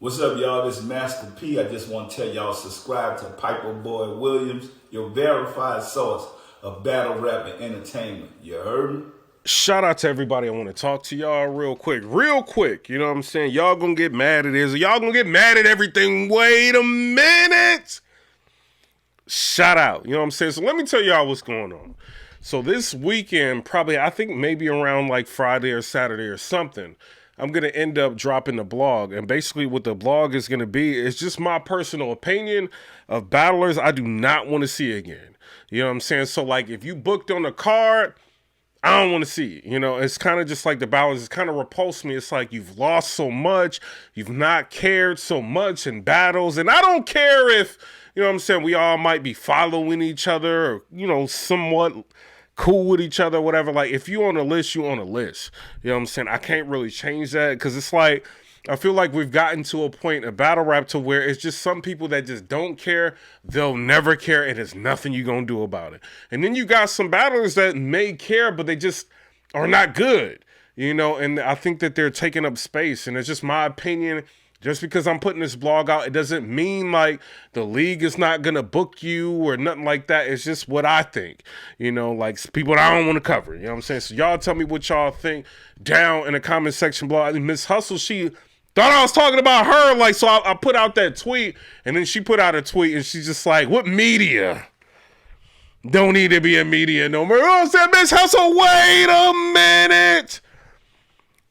What's up, y'all? This is Master P. I just want to tell y'all subscribe to PIPERBOY Williams, your verified source of battle rap and entertainment. You heard me? Shout out to everybody. I want to talk to y'all real quick. You know what I'm saying? Y'all gonna get mad at this. Y'all gonna get mad at everything. Wait a minute. Shout out. You know what I'm saying? So let me tell y'all what's going on. So this weekend, probably, I think maybe around like Friday or Saturday or something, I'm going to end up dropping the blog. And basically what the blog is going to be is just my personal opinion of battlers I do not want to see again. You know what I'm saying? So like if you booked on the card, I don't want to see it. You know, it's kind of just like the battlers. It's kind of repulsed me. It's like you've lost so much. You've not cared so much in battles. And I don't care if, you know what I'm saying, we all might be following each other or, you know, somewhat cool with each other, whatever. Like, if you on a list, you on a list. You know what I'm saying? I can't really change that because it's like, I feel like we've gotten to a point in battle rap to where it's just some people that just don't care. They'll never care, and there's nothing you gonna do about it. And then you got some battlers that may care, but they just are not good. You know, and I think that they're taking up space, and it's just my opinion. Just because I'm putting this blog out, it doesn't mean like the league is not going to book you or nothing like that. It's just what I think, you know, like people that I don't want to cover. You know what I'm saying? So y'all tell me what y'all think down in the comment section below. Miss Hustle, she thought I was talking about her. Like, so I put out that tweet and then she put out a tweet and she's just like, what media? Don't need to be in media no more. Oh, I said, Miss Hustle, wait a minute.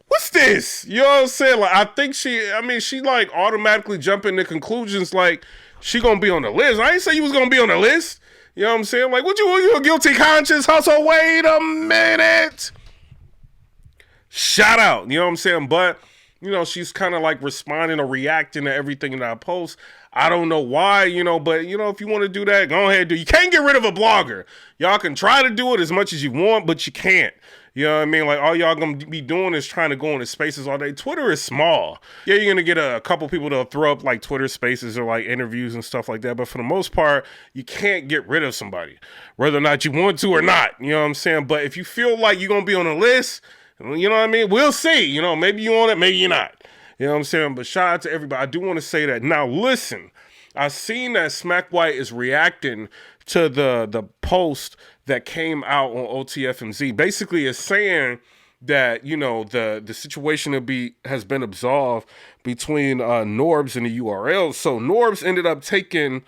What's this? You know what I'm saying? Like, I think she like automatically jumping to conclusions like she gonna be on the list. I ain't say you was gonna be on the list. You know what I'm saying? Like, you a guilty conscience hustle? Wait a minute. Shout out. You know what I'm saying? But, you know, she's kind of like responding or reacting to everything that I post. I don't know why, you know, but, you know, if you want to do that, go ahead and do it. You can't get rid of a blogger. Y'all can try to do it as much as you want, but you can't. You know what I mean? Like, all y'all gonna be doing is trying to go into spaces all day. Twitter is small. Yeah, you're gonna get a couple people to throw up like Twitter spaces or like interviews and stuff like that. But for the most part, you can't get rid of somebody, whether or not you want to or not. You know what I'm saying? But if you feel like you're gonna be on a list, you know what I mean? We'll see. You know, maybe you on it, maybe you're not. You know what I'm saying? But shout out to everybody. I do want to say that. Now, listen, I've seen that Smack White is reacting to the post that came out on OTFMZ. Basically, it's saying that, you know, the situation has been absolved between Norbes and the URL. So Norbes ended up taking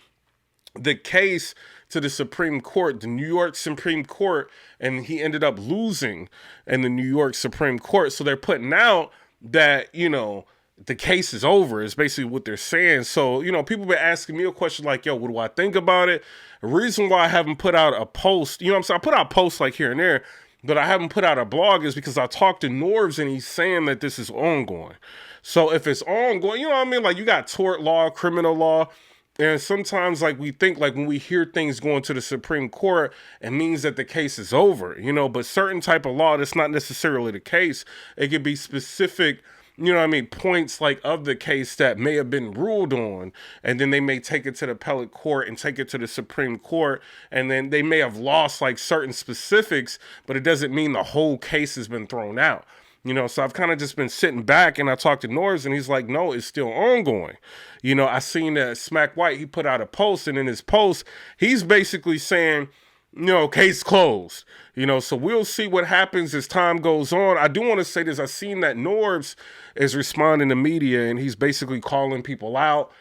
the case to the Supreme Court, the New York Supreme Court, and he ended up losing in the New York Supreme Court. So they're putting out that, you know, the case is over is basically what they're saying. So, you know, people been asking me a question like, yo, what do I think about it? The reason why I haven't put out a post, you know what I'm saying? I put out posts like here and there, but I haven't put out a blog is because I talked to Norbes and he's saying that this is ongoing. So if it's ongoing, you know what I mean? Like you got tort law, criminal law, and sometimes like we think like when we hear things going to the Supreme Court, it means that the case is over, you know, but certain type of law, that's not necessarily the case. It could be specific, you know what I mean, points like of the case that may have been ruled on, and then they may take it to the appellate court and take it to the Supreme Court, and then they may have lost like certain specifics, but it doesn't mean the whole case has been thrown out. You know, so I've kind of just been sitting back and I talked to Norbes and he's like, no, it's still ongoing. You know, I seen that Smack White, he put out a post, and in his post, he's basically saying, you know, case closed. You know, so we'll see what happens as time goes on. I do want to say this. I seen that Norbes is responding to media and he's basically calling people out.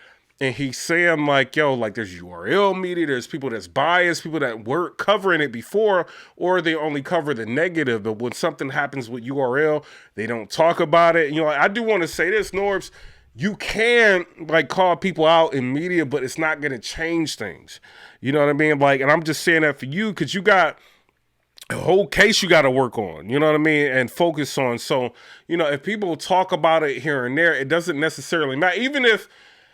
And he's saying like, yo, like there's URL media, there's people that's biased, people that weren't covering it before, or they only cover the negative. But when something happens with URL, they don't talk about it. You know, I do want to say this, Norbes, you can like call people out in media, but it's not going to change things. You know what I mean? Like, and I'm just saying that for you because you got a whole case you got to work on, you know what I mean, and focus on. So, you know, if people talk about it here and there, it doesn't necessarily matter. Even if,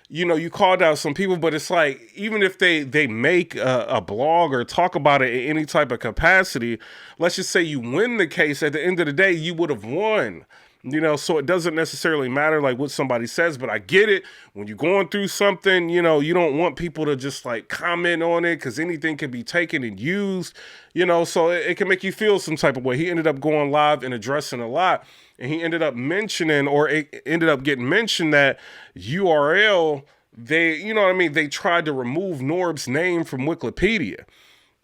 you know, you called out some people, but it's like, even if they make a blog or talk about it in any type of capacity, let's just say you win the case, at the end of the day, you would have won. You know, so it doesn't necessarily matter like what somebody says, but I get it. When you're going through something, you know, you don't want people to just like comment on it because anything can be taken and used, you know, so it can make you feel some type of way. He ended up going live and addressing a lot, and he ended up mentioning, or it ended up getting mentioned, that URL, they, you know what I mean, they tried to remove Norbes' name from Wikipedia.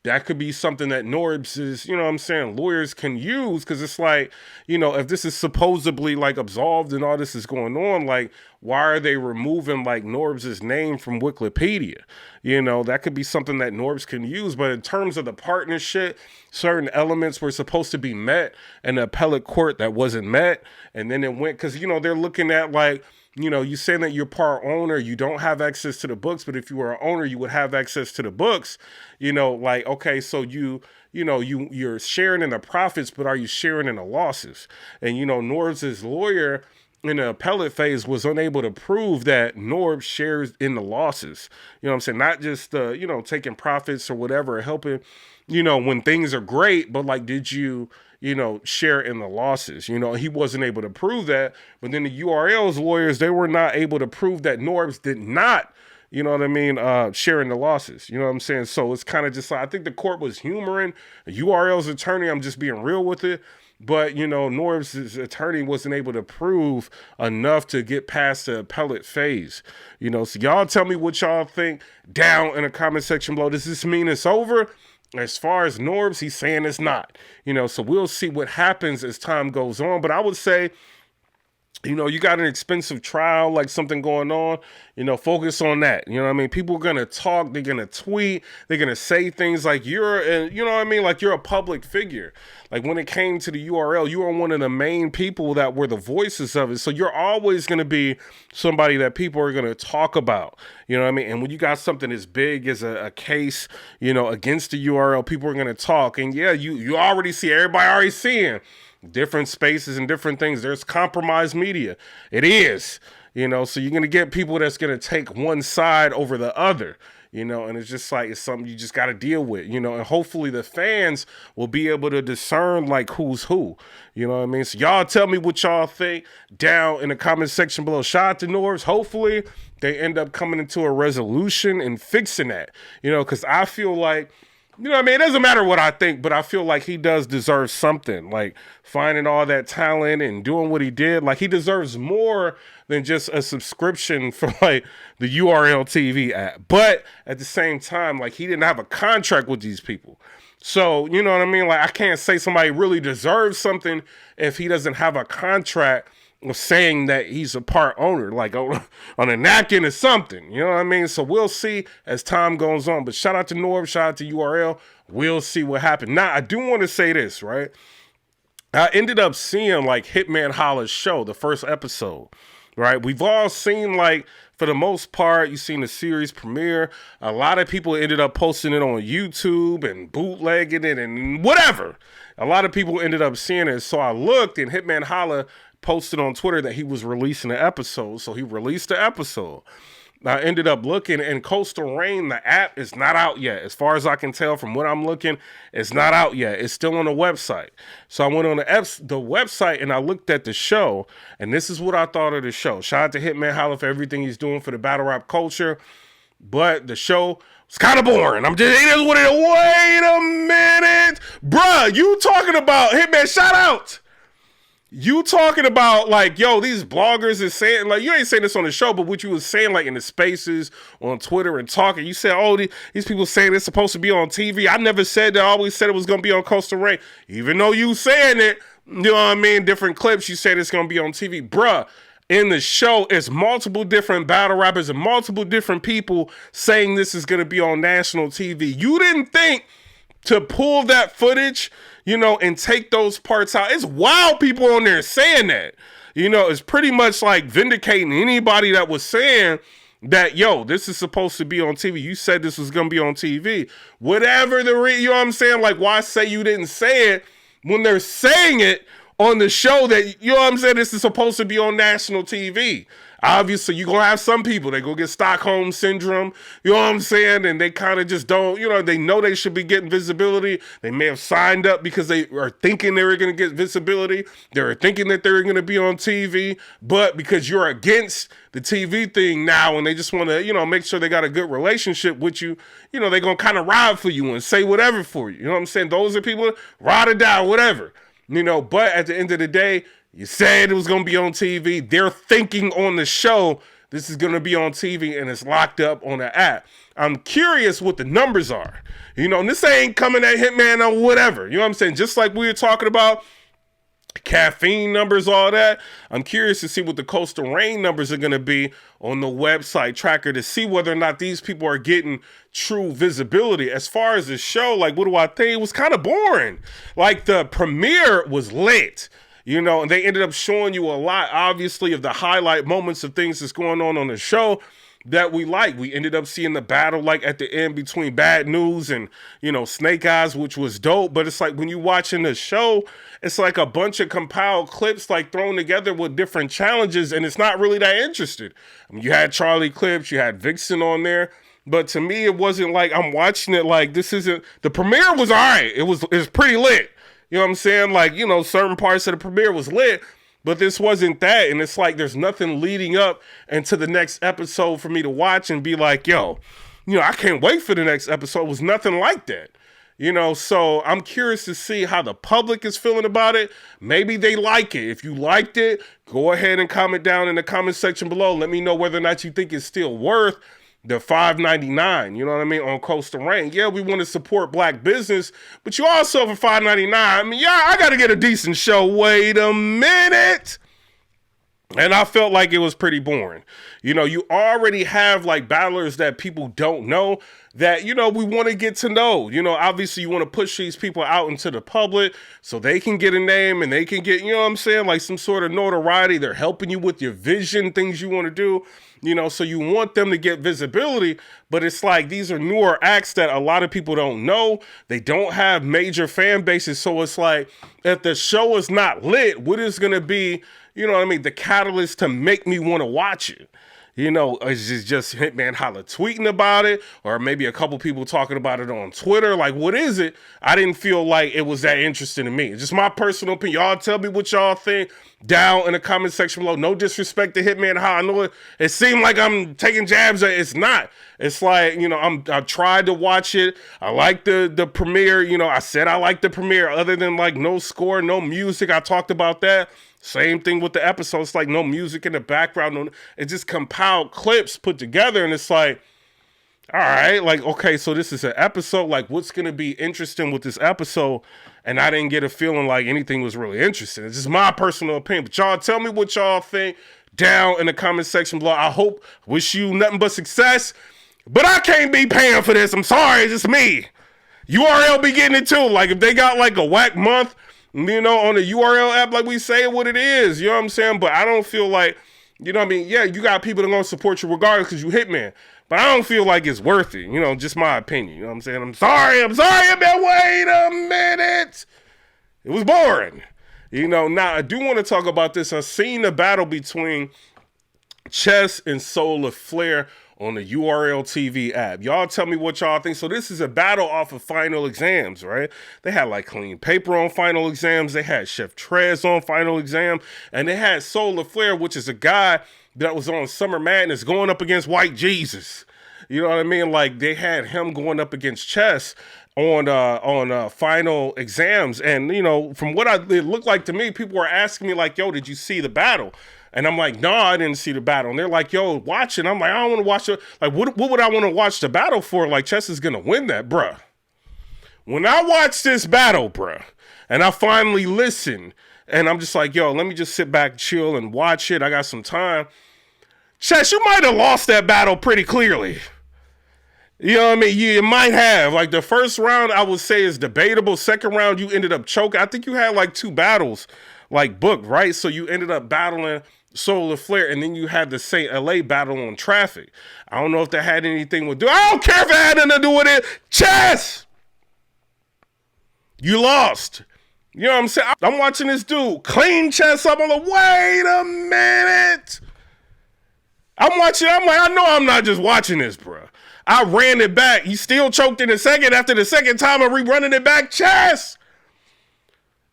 That could be something that Norbes is, you know what I'm saying, lawyers can use, because it's like, you know, if this is supposedly like absolved and all this is going on, like, why are they removing like Norbes' name from Wikipedia? You know, that could be something that Norbes can use. But in terms of the partnership, certain elements were supposed to be met in the appellate court that wasn't met. And then it went, because, you know, they're looking at like, you know, you saying that you're part owner, you don't have access to the books, but if you were an owner, you would have access to the books. You know, like, okay, so you're sharing in the profits, but are you sharing in the losses? And, you know, Norbes' lawyer in the appellate phase was unable to prove that Norbes shares in the losses. You know what I'm saying? Not just, you know, taking profits or whatever, helping, you know, when things are great, but like, did you know, share in the losses? You know, he wasn't able to prove that. But then the URL's lawyers, they were not able to prove that Norbes did not, you know what I mean, share in the losses. You know what I'm saying? So it's kind of just like, I think the court was humoring URL's attorney. I'm just being real with it. But, you know, Norbes' attorney wasn't able to prove enough to get past the appellate phase. You know, so y'all tell me what y'all think down in the comment section below. Does this mean it's over? As far as Norbes, he's saying it's not. You know, so we'll see what happens as time goes on. But I would say, you know, you got an expensive trial, like something going on, you know, focus on that. You know what I mean? People are going to talk, they're going to tweet, they're going to say things like you know what I mean? Like you're a public figure. Like when it came to the URL, you are one of the main people that were the voices of it. So you're always going to be somebody that people are going to talk about. You know what I mean? And when you got something as big as a case, you know, against the URL, people are going to talk. And yeah, you already see, everybody already seeing different spaces and different things. There's compromised media. It is, you know, so you're going to get people that's going to take one side over the other, you know, and it's just like, it's something you just got to deal with, you know, and hopefully the fans will be able to discern like who's who, you know what I mean? So y'all tell me what y'all think down in the comment section below. Shout out to Norbes. Hopefully they end up coming into a resolution and fixing that, you know, because I feel like, you know what I mean? It doesn't matter what I think, but I feel like he does deserve something. Like finding all that talent and doing what he did. Like he deserves more than just a subscription for like the URL TV app. But at the same time, like he didn't have a contract with these people. So, you know what I mean? Like I can't say somebody really deserves something if he doesn't have a contract saying that he's a part owner, like on a napkin or something, you know what I mean? So we'll see as time goes on. But shout out to Norbes, shout out to URL. We'll see what happens. Now, I do want to say this, right? I ended up seeing like Hitman Holla's show, the first episode, right? We've all seen, like, for the most part, you've seen the series premiere. A lot of people ended up posting it on YouTube and bootlegging it and whatever. A lot of people ended up seeing it. So I looked, and Hitman Holla posted on Twitter that he was releasing the episode. So he released the episode. I ended up looking, and Coastal Rain, the app, is not out yet. As far as I can tell from what I'm looking, it's not out yet. It's still on the website. So I went on the website and I looked at the show, and this is what I thought of the show. Shout out to Hitman Holla for everything he's doing for the battle rap culture. But the show was kind of boring. I'm just, it is what it is. Wait a minute. Bruh, you talking about, Hitman, shout out. You talking about like, yo, these bloggers is saying, like, you ain't saying this on the show, but what you was saying like in the spaces on Twitter and talking, you said, oh, these people saying it's supposed to be on TV. I never said that. I always said it was going to be on Coastal Rain. Even though you saying it, you know what I mean? Different clips, you said it's going to be on TV. Bruh, in the show, it's multiple different battle rappers and multiple different people saying this is going to be on national TV. You didn't think to pull that footage, you know, and take those parts out. It's wild people on there saying that. You know, it's pretty much like vindicating anybody that was saying that, yo, this is supposed to be on TV. You said this was going to be on TV. Whatever you know what I'm saying? Like, why say you didn't say it when they're saying it on the show that, you know what I'm saying, this is supposed to be on national TV? Obviously, you're going to have some people, they go get Stockholm Syndrome, you know what I'm saying? And they kind of just don't, they know they should be getting visibility. They may have signed up because they are thinking they were going to get visibility. They were thinking that they were going to be on TV, but because you're against the TV thing now and they just want to, make sure they got a good relationship with you, they're going to kind of ride for you and say whatever for you. You know what I'm saying? Those are people, ride or die, whatever. But at the end of the day, you said it was going to be on TV. They're thinking on the show, this is going to be on TV and it's locked up on the app. I'm curious what the numbers are. And this ain't coming at Hitman or whatever. You know what I'm saying? Just like we were talking about caffeine numbers, all that. I'm curious to see what the Coastal Rain numbers are going to be on the website tracker to see whether or not these people are getting true visibility. As far as the show, like, what do I think? It was kind of boring. Like, the premiere was lit. And they ended up showing you a lot, obviously, of the highlight moments of things that's going on the show that we like. We ended up seeing the battle, like, at the end between Bad News and, Snake Eyes, which was dope. But it's like when you're watching the show, it's like a bunch of compiled clips, like, thrown together with different challenges, and it's not really that interested. I mean, you had Charlie clips, you had Vixen on there. But to me, it wasn't like I'm watching it like this isn't... The premiere was all right. It was pretty lit. You know what I'm saying? Like, certain parts of the premiere was lit, but this wasn't that. And it's like there's nothing leading up into the next episode for me to watch and be like, yo, I can't wait for the next episode. It was nothing like that. So I'm curious to see how the public is feeling about it. Maybe they like it. If you liked it, go ahead and comment down in the comment section below. Let me know whether or not you think it's still worth the $5.99, you know what I mean, on Coastal Rain. Yeah, we want to support black business, but you also for $5.99, I got to get a decent show. Wait a minute. And I felt like it was pretty boring. You already have like battlers that people don't know that, we want to get to know. Obviously you want to push these people out into the public so they can get a name and they can get, like some sort of notoriety. They're helping you with your vision, things you want to do. So you want them to get visibility, but it's like these are newer acts that a lot of people don't know. They don't have major fan bases. So it's like, if the show is not lit, what is going to be, the catalyst to make me want to watch it? Is it just Hitman Holla tweeting about it? Or maybe a couple people talking about it on Twitter? Like, what is it? I didn't feel like it was that interesting to me. It's just my personal opinion. Y'all tell me what y'all think down in the comment section below. No disrespect to Hitman Holla. I know it seemed like I'm taking jabs at it. It's not. It's like, I tried to watch it. I like the premiere. I said I like the premiere other than like no score, no music. I talked about that. Same thing with the episode. It's like no music in the background. It's just compiled clips put together. And it's like, all right, like, okay, so this is an episode. Like, what's going to be interesting with this episode? And I didn't get a feeling like anything was really interesting. It's just my personal opinion. But y'all tell me what y'all think down in the comment section below. I wish you nothing but success. But I can't be paying for this. I'm sorry. It's just me. URL be getting it too. Like, if they got like a whack month, on the URL app, like we say what it is, you know what I'm saying? But I don't feel like, Yeah, you got people that are going to support you regardless because you Hitman. But I don't feel like it's worth it, just my opinion. You know what I'm saying? I'm sorry, man. Wait a minute. It was boring. Now I do want to talk about this. I've seen the battle between Chess and Solar Flare on the URL TV app. Y'all tell me what y'all think. So this is a battle off of Final Exams, right? They had like Clean Paper on Final Exams. They had Chef Trez on Final Exam. And they had Solar Flare, which is a guy that was on Summer Madness going up against White Jesus. You know what I mean? Like they had him going up against Chess on Final Exams. And, from what it looked like to me, people were asking me like, yo, did you see the battle? And I'm like, no, I didn't see the battle. And they're like, yo, watch it. I'm like, I don't want to watch it. Like, what would I want to watch the battle for? Like, Chess is going to win that, bruh. When I watch this battle, bruh, and I finally listen, and I'm just like, yo, let me just sit back, chill, and watch it. I got some time. Chess, you might have lost that battle pretty clearly. You know what I mean? You might have. Like, the first round, I would say, is debatable. Second round, you ended up choking. I think you had, like, 2 battles, like, booked, right? So you ended up battling Solar Flare, and then you had the St. LA battle on Traffic. I don't know if that had anything to do. I don't care if it had anything to do with it. Chess! You lost. You know what I'm saying? I'm watching this dude clean Chess up. I'm like, wait a minute. I'm watching. I'm like, I know I'm not just watching this, bro. I ran it back. He still choked in the second. After the second time, I'm rerunning it back. Chess.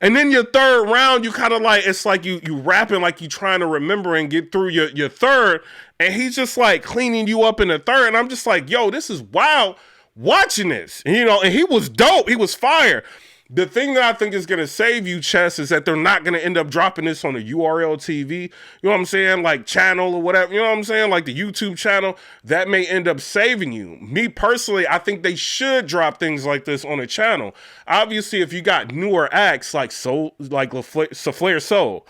And then your third round, you kind of like, it's like you rapping like you trying to remember and get through your third. And he's just like cleaning you up in the third. And I'm just like, yo, this is wild watching this. And, and he was dope. He was fire. The thing that I think is going to save you, Chess, is that they're not going to end up dropping this on a URL TV, you know what I'm saying, like channel or whatever, you know what I'm saying, like the YouTube channel. That may end up saving you. Me personally, I think they should drop things like this on a channel. Obviously, if you got newer acts like Souffleur Soul,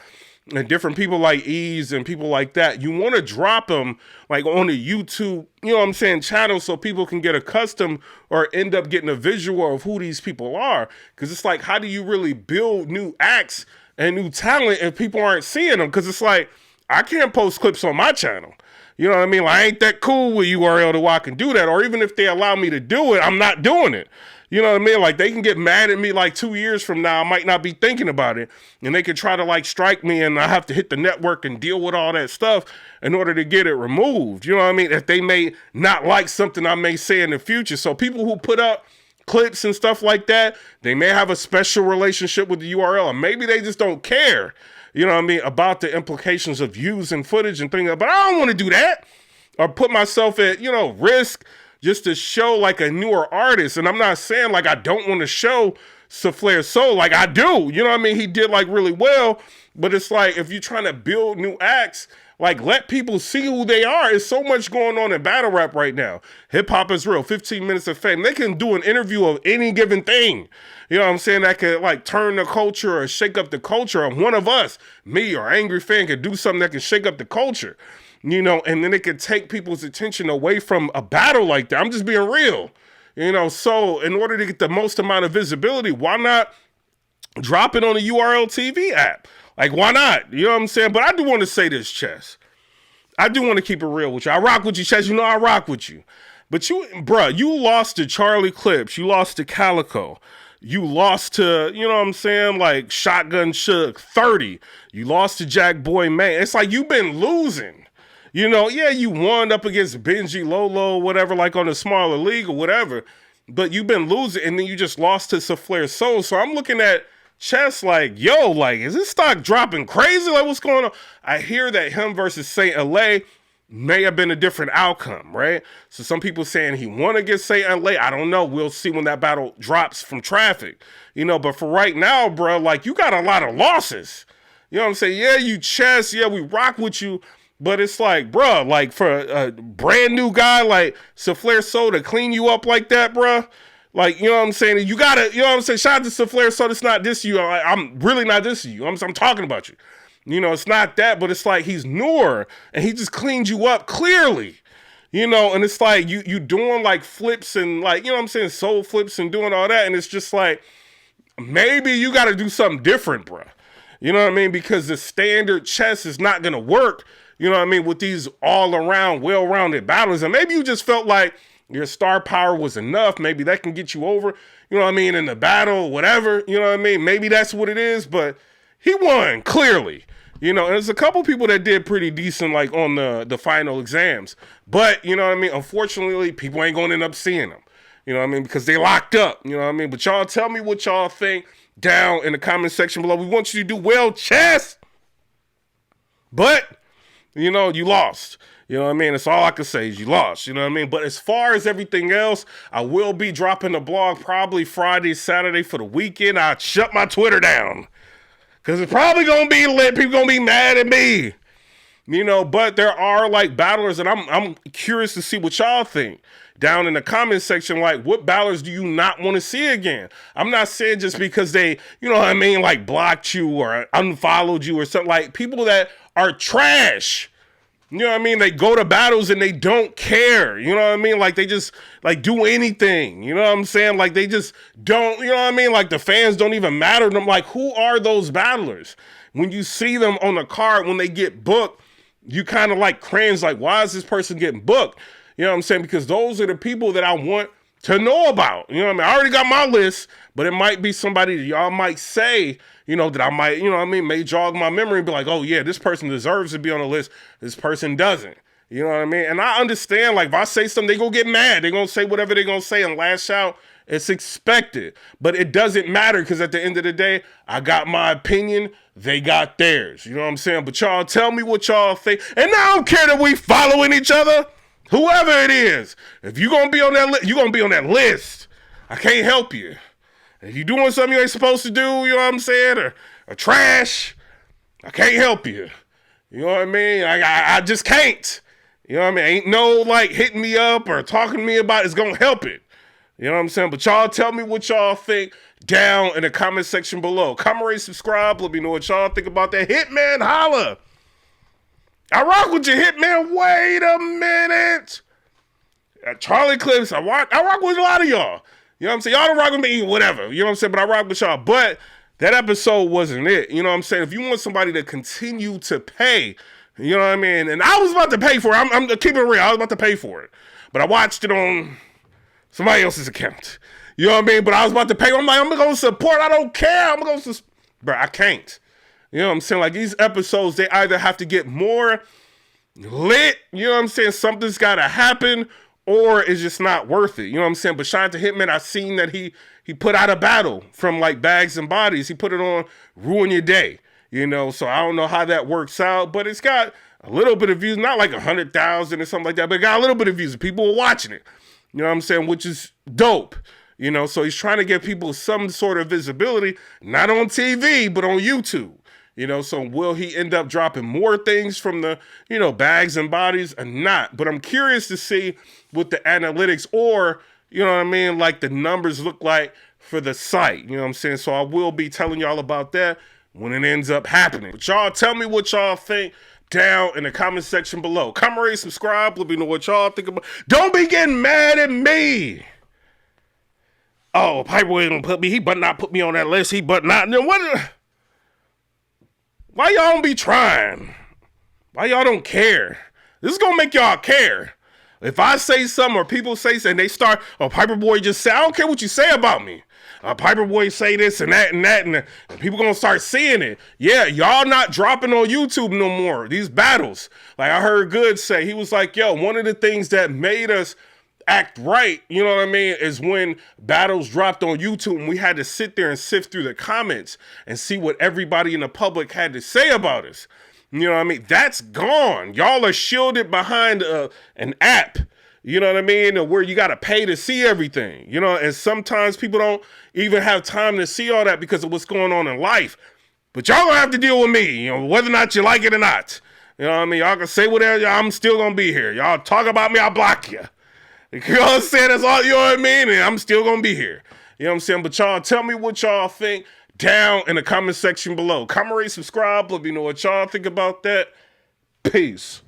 and different people like Ease and people like that, you want to drop them like on the YouTube, you know what I'm saying, channel, so people can get accustomed or end up getting a visual of who these people are. Because it's like, how do you really build new acts and new talent if people aren't seeing them? Because it's like, I can't post clips on my channel. You know what I mean? Like, I ain't that cool with URL to where I can do that. Or even if they allow me to do it, I'm not doing it. You know what I mean? Like, they can get mad at me like 2 years from now. I might not be thinking about it. And they could try to like strike me and I have to hit the network and deal with all that stuff in order to get it removed. You know what I mean? If they may not like something I may say in the future. So people who put up clips and stuff like that, they may have a special relationship with the URL. And maybe they just don't care, you know what I mean, about the implications of using footage and things. But I don't want to do that or put myself at, risk just to show like a newer artist. And I'm not saying like I don't want to show Souffleur Soul, like I do, you know what I mean? He did like really well, but it's like, if you're trying to build new acts, like let people see who they are. There's so much going on in battle rap right now. Hip hop is real, 15 minutes of fame. They can do an interview of any given thing, you know what I'm saying, that could like turn the culture or shake up the culture. And one of us, me or Angry Fan, could do something that can shake up the culture. And then it could take people's attention away from a battle like that. I'm just being real, so in order to get the most amount of visibility, why not drop it on a URL TV app? Like, why not? You know what I'm saying? But I do want to say this, Chess. I do want to keep it real with you. I rock with you, Chess. I rock with you. But you lost to Charlie Clips. You lost to Calico. You lost to, you know what I'm saying, like Shotgun Shook 30. You lost to Jack Boy Man. It's like you've been losing. You won up against Benji, Lolo, whatever, like on a smaller league or whatever, but you've been losing, and then you just lost to Souffleur Soul. So I'm looking at Chess like, yo, like, is this stock dropping crazy? Like, what's going on? I hear that him versus Saint LA may have been a different outcome, right? So some people saying he won against Saint LA. I don't know. We'll see when that battle drops from Traffic, but for right now, bro, like, you got a lot of losses. You know what I'm saying? Yeah, you Chess. Yeah, we rock with you. But it's like, bro, like for a brand new guy like Souffleur Soul to clean you up like that, bro. Like, you know what I'm saying? You gotta, you know what I'm saying? Shout out to Souffleur Soul. It's not this you. I'm really not this you. I'm talking about you. It's not that, but it's like he's newer and he just cleaned you up clearly. And it's like you doing like flips and like, you know what I'm saying, soul flips and doing all that. And it's just like, maybe you got to do something different, bro. You know what I mean? Because the standard Chess is not going to work, you know what I mean, with these all-around, well-rounded battlers. And maybe you just felt like your star power was enough. Maybe that can get you over, you know what I mean, in the battle, whatever, you know what I mean? Maybe that's what it is, but he won, clearly. And there's a couple people that did pretty decent, like, on the final exams. But, you know what I mean, unfortunately, people ain't going to end up seeing them, you know what I mean, because they locked up, you know what I mean? But y'all tell me what y'all think down in the comment section below. We want you to do well, Chess. But you lost. You know what I mean? That's all I can say is you lost. You know what I mean? But as far as everything else, I will be dropping the blog probably Friday, Saturday for the weekend. I'll shut my Twitter down because it's probably going to be lit. People going to be mad at me. But there are like battlers, and I'm curious to see what y'all think down in the comment section. Like, what battlers do you not want to see again? I'm not saying just because they, you know what I mean, like blocked you or unfollowed you or something. Like, people that are trash. You know what I mean? They go to battles and they don't care. You know what I mean? Like, they just like do anything. You know what I'm saying? Like, they just don't, you know what I mean? Like, the fans don't even matter to them. Like, who are those battlers? When you see them on the card, when they get booked, you kind of like cringe, like, why is this person getting booked? You know what I'm saying? Because those are the people that I want to know about. You know what I mean? I already got my list, but it might be somebody that y'all might say, that I might, you know what I mean, may jog my memory and be like, oh yeah, this person deserves to be on the list. This person doesn't. You know what I mean? And I understand, like, if I say something, they gonna get mad. They gonna say whatever they gonna say and lash out. It's expected. But it doesn't matter because at the end of the day, I got my opinion. They got theirs. You know what I'm saying? But y'all tell me what y'all think. And I don't care that we following each other. Whoever it is. If you gonna be on that list, you gonna be on that list. I can't help you. If you doing something you ain't supposed to do, you know what I'm saying? Or trash, I can't help you. You know what I mean? I just can't. You know what I mean? Ain't no like hitting me up or talking to me about it's gonna help it. You know what I'm saying? But y'all tell me what y'all think down in the comment section below. Comment, rate, subscribe. Let me know what y'all think about that. Hitman Holla. I rock with you, Hitman. Wait a minute. Charlie Clips, I rock with a lot of y'all. You know what I'm saying? Y'all don't rock with me, whatever. You know what I'm saying? But I rock with y'all. But that episode wasn't it. You know what I'm saying? If you want somebody to continue to pay, you know what I mean? And I was about to pay for it. I'm keeping it real. I was about to pay for it. But I watched it on somebody else's account. You know what I mean? But I was about to pay. I'm like, I'm going to support. I don't care. I'm going to bro, I can't. You know what I'm saying? Like, these episodes, they either have to get more lit. You know what I'm saying? Something's got to happen, or it's just not worth it. You know what I'm saying? But shout out to Hitman. I seen that he put out a battle from, like, Bags and Bodies. He put it on Ruin Your Day. You know, so I don't know how that works out, but it's got a little bit of views, not like 100,000 or something like that, but it got a little bit of views. People are watching it. You know what I'm saying? Which is dope. You know, so he's trying to give people some sort of visibility, not on TV, but on YouTube. You know, so will he end up dropping more things from the, you know, Bags and Bodies or not? But I'm curious to see what the analytics or, you know what I mean, like the numbers look like for the site. You know what I'm saying? So I will be telling y'all about that when it ends up happening. But y'all tell me what y'all think down in the comment section below. Comment, rate, subscribe. Let me know what y'all think about. Don't be getting mad at me. Oh, PIPERBOY didn't put me. He but not put me on that list. He but not. Then what? Why y'all don't be trying? Why y'all don't care? This is gonna make y'all care. If I say something or people say something, and they start, oh, PIPERBOY just say, I don't care what you say about me. PIPERBOY say this and that and that, and people gonna start seeing it. Yeah, y'all not dropping on YouTube no more. These battles, like I heard Good say, he was like, yo, one of the things that made us act right, you know what I mean, is when battles dropped on YouTube and we had to sit there and sift through the comments and see what everybody in the public had to say about us. You know what I mean? That's gone. Y'all are shielded behind an app, you know what I mean, where you got to pay to see everything, you know, and sometimes people don't even have time to see all that because of what's going on in life. But y'all gonna have to deal with me, you know, whether or not you like it or not. You know what I mean? Y'all can say whatever, I'm still gonna be here. Y'all talk about me, I'll block you. You know what I'm saying? That's all, you know what I mean? And I'm still gonna be here. You know what I'm saying? But y'all tell me what y'all think down in the comment section below. Comment, rate, subscribe. Let me know what y'all think about that. Peace.